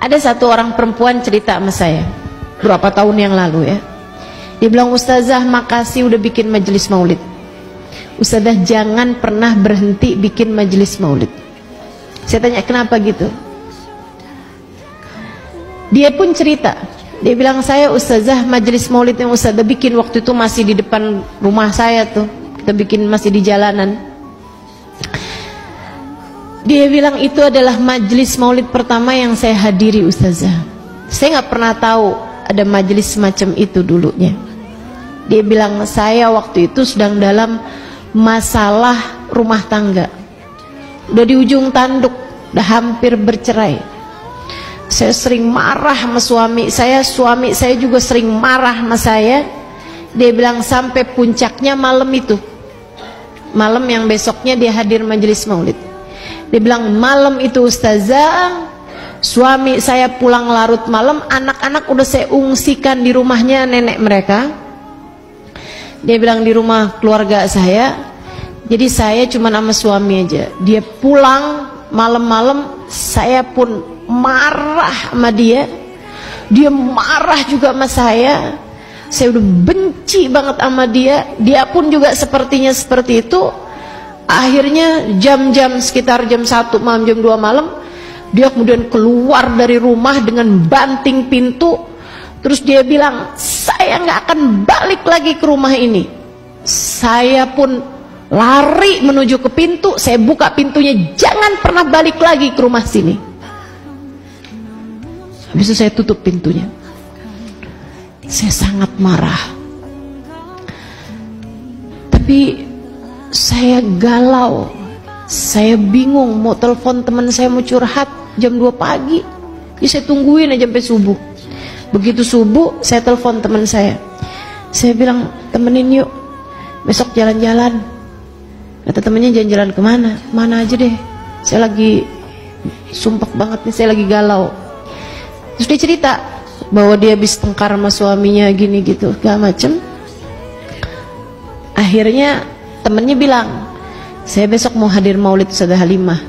Ada satu orang perempuan cerita sama saya berapa tahun yang lalu ya. Dia bilang, "Ustazah, makasih udah bikin majelis maulid. Ustazah, jangan pernah berhenti bikin majelis maulid." Saya tanya, "Kenapa gitu?" Dia pun cerita. Dia bilang, "Saya Ustazah, majelis maulid yang Ustazah bikin waktu itu masih di depan rumah saya tuh. Kita bikin masih di jalanan." Dia bilang itu adalah majelis maulid pertama yang saya hadiri Ustazah. Saya nggak pernah tahu ada majelis semacam itu dulunya. Dia bilang, saya waktu itu sedang dalam masalah rumah tangga. Udah di ujung tanduk, udah hampir bercerai. Saya sering marah sama suami saya juga sering marah sama saya. Dia bilang sampai puncaknya malam itu. Malam yang besoknya dia hadir majelis maulid. Dia bilang, malam itu Ustazah, suami saya pulang larut malam, anak-anak udah saya ungsikan di rumahnya nenek mereka. Dia bilang di rumah keluarga saya, jadi saya cuma sama suami aja. Dia pulang malam-malam, saya pun marah sama dia. Dia marah juga sama saya. Saya udah benci banget sama dia. Dia pun juga sepertinya seperti itu. Akhirnya jam-jam sekitar jam 1 malam, jam 2 malam, dia kemudian keluar dari rumah dengan banting pintu. Terus dia bilang, saya nggak akan balik lagi ke rumah ini. Saya pun lari menuju ke pintu. Saya buka pintunya, jangan pernah balik lagi ke rumah sini. Habis itu saya tutup pintunya. Saya sangat marah. Tapi saya galau, saya bingung mau telepon teman saya mau curhat jam 2 pagi. Jadi saya tungguin aja sampai subuh. Begitu subuh saya telepon teman saya. Saya bilang, temenin yuk, besok jalan-jalan. Kata temennya, jalan-jalan kemana? Mana aja deh, saya lagi sumpek banget nih, saya lagi galau. Terus dia cerita bahwa dia habis tengkar sama suaminya gini gitu, gak macem. Akhirnya temennya bilang, saya besok mau hadir maulid Ustazah Halimah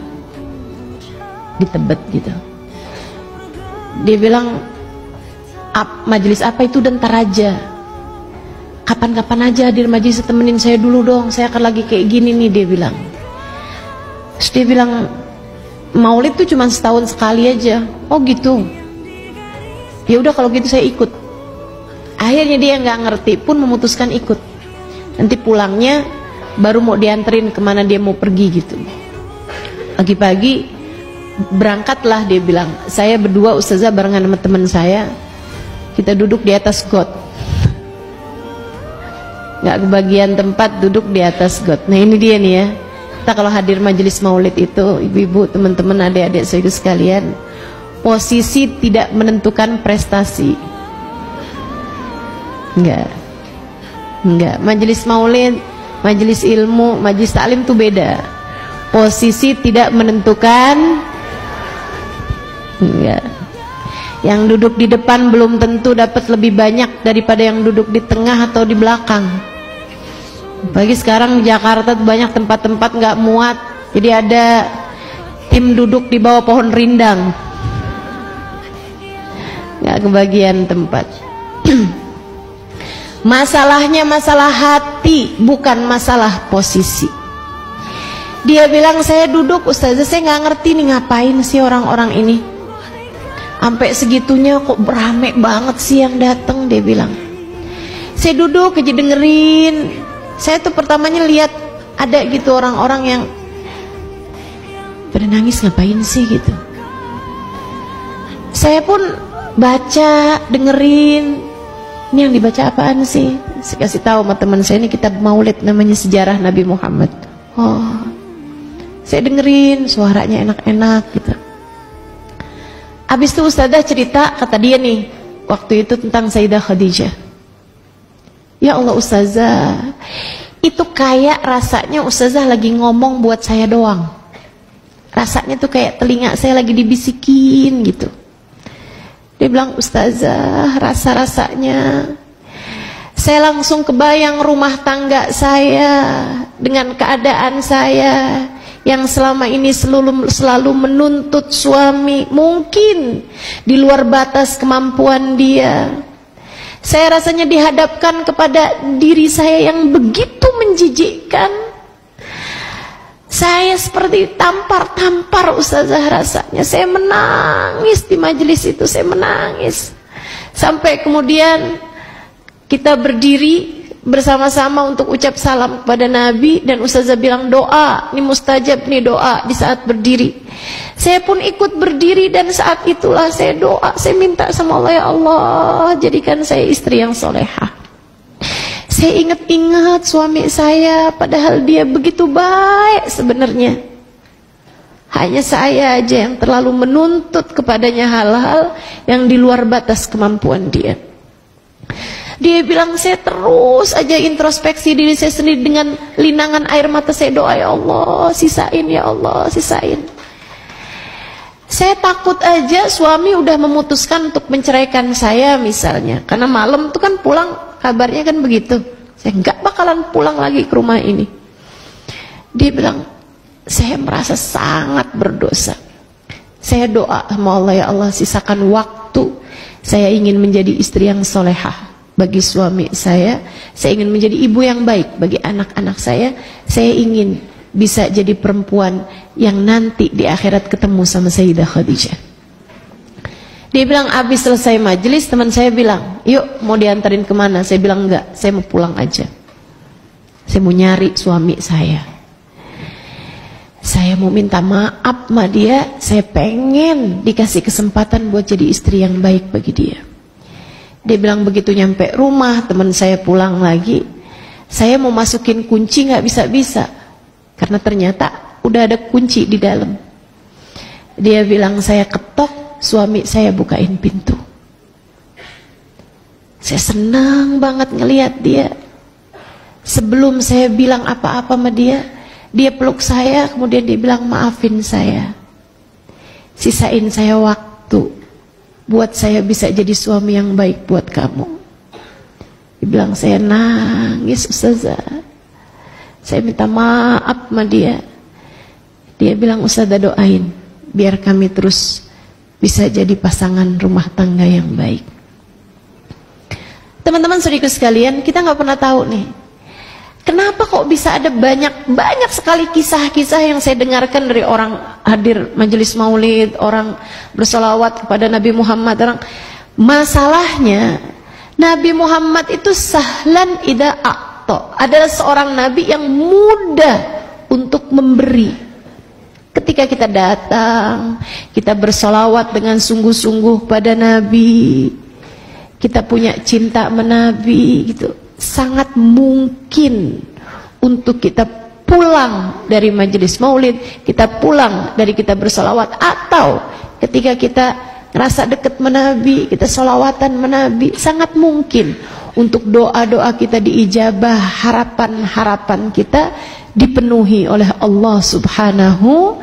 di Tebet gitu. Dia bilang, majelis apa itu? Dan ntar aja, kapan-kapan aja hadir majelis, temenin saya dulu dong, saya akan lagi kayak gini nih, dia bilang. Terus dia bilang, maulid tuh cuma setahun sekali aja. Oh gitu, ya udah kalau gitu saya ikut. Akhirnya dia nggak ngerti pun memutuskan ikut. Nanti pulangnya baru mau dianterin kemana dia mau pergi gitu. Pagi-pagi berangkatlah, dia bilang, saya berdua Ustazah barengan sama teman saya, kita duduk di atas got, nggak kebagian tempat, duduk di atas got. Nah ini dia nih ya, kita kalau hadir majelis maulid itu, ibu-ibu, teman-teman, adik-adik saya sekalian, posisi tidak menentukan prestasi. Enggak, majelis maulid, majelis ilmu, majelis taklim itu beda. Posisi tidak menentukan. Enggak. Yang duduk di depan belum tentu dapat lebih banyak daripada yang duduk di tengah atau di belakang. Bagi sekarang di Jakarta banyak tempat-tempat nggak muat, jadi ada tim duduk di bawah pohon rindang, nggak kebagian tempat. Masalahnya masalah hati, bukan masalah posisi. Dia bilang, saya duduk Ustazah, saya nggak ngerti nih ngapain sih orang-orang ini, sampai segitunya kok rame banget sih yang datang. Dia bilang, saya duduk aja dengerin. Saya tuh pertamanya lihat ada gitu orang-orang yang pada nangis, ngapain sih gitu. Saya pun baca, dengerin. Ini yang dibaca apaan sih? Saya kasih tahu sama teman saya, ini kitab maulid namanya Sejarah Nabi Muhammad. Oh, saya dengerin, suaranya enak-enak gitu. Habis itu Ustazah cerita, kata dia nih, waktu itu tentang Sayyidah Khadijah. Ya Allah Ustazah, itu kayak rasanya Ustazah lagi ngomong buat saya doang. Rasanya tuh kayak telinga saya lagi dibisikin gitu. Dia bilang, Ustazah, rasa-rasanya saya langsung kebayang rumah tangga saya dengan keadaan saya yang selama ini selalu menuntut suami, mungkin di luar batas kemampuan dia. Saya rasanya dihadapkan kepada diri saya yang begitu menjijikkan. Saya seperti tampar-tampar ustazah rasanya. Saya menangis di majelis itu, saya menangis. Sampai kemudian kita berdiri bersama-sama untuk ucap salam kepada Nabi, dan ustazah bilang doa, ini mustajab nih doa di saat berdiri. Saya pun ikut berdiri, dan saat itulah saya doa, saya minta sama Allah, ya Allah jadikan saya istri yang solehah. Saya ingat-ingat suami saya, padahal dia begitu baik sebenarnya. Hanya saya aja yang terlalu menuntut kepadanya hal-hal yang di luar batas kemampuan dia. Dia bilang, saya terus aja introspeksi diri saya sendiri dengan linangan air mata. Saya doa, ya Allah sisain, ya Allah sisain. Saya takut aja suami udah memutuskan untuk menceraikan saya misalnya, karena malam tuh kan pulang kabarnya kan begitu, saya nggak bakalan pulang lagi ke rumah ini. Dia bilang, saya merasa sangat berdosa. Saya doa sama Allah, ya Allah sisakan waktu, saya ingin menjadi istri yang solehah bagi suami saya ingin menjadi ibu yang baik bagi anak-anak saya ingin bisa jadi perempuan yang nanti di akhirat ketemu sama Sayyidah Khadijah. Dia bilang, abis selesai majelis, teman saya bilang, yuk mau diantarin kemana? Saya bilang, enggak, saya mau pulang aja, saya mau nyari suami saya mau minta maaf sama dia, saya pengen dikasih kesempatan buat jadi istri yang baik bagi dia. Dia bilang, begitu nyampe rumah, teman saya pulang lagi, saya mau masukin kunci nggak bisa-bisa, karena ternyata udah ada kunci di dalam. Dia bilang, saya ketok, suami saya bukain pintu. Saya senang banget ngelihat dia. Sebelum saya bilang apa-apa sama dia, dia peluk saya, kemudian dia bilang, maafin saya, sisain saya waktu buat saya bisa jadi suami yang baik buat kamu. Dia bilang, saya nangis ustazah, saya minta maaf sama dia. Dia bilang, ustazah doain biar kami terus bisa jadi pasangan rumah tangga yang baik. Teman-teman saudaraku sekalian, kita nggak pernah tahu nih, kenapa kok bisa ada banyak sekali kisah-kisah yang saya dengarkan dari orang hadir majelis maulid, orang bersolawat kepada Nabi Muhammad. Masalahnya Nabi Muhammad itu sahlan ida a'ta, adalah seorang nabi yang mudah untuk memberi. Ketika kita datang, kita bersolawat dengan sungguh-sungguh pada Nabi, kita punya cinta sama Nabi gitu, sangat mungkin untuk kita pulang dari majelis maulid, kita pulang dari kita bersolawat, atau ketika kita ngerasa dekat menabi, kita solawatan menabi, sangat mungkin untuk doa-doa kita diijabah, harapan-harapan kita dipenuhi oleh Allah Subhanahu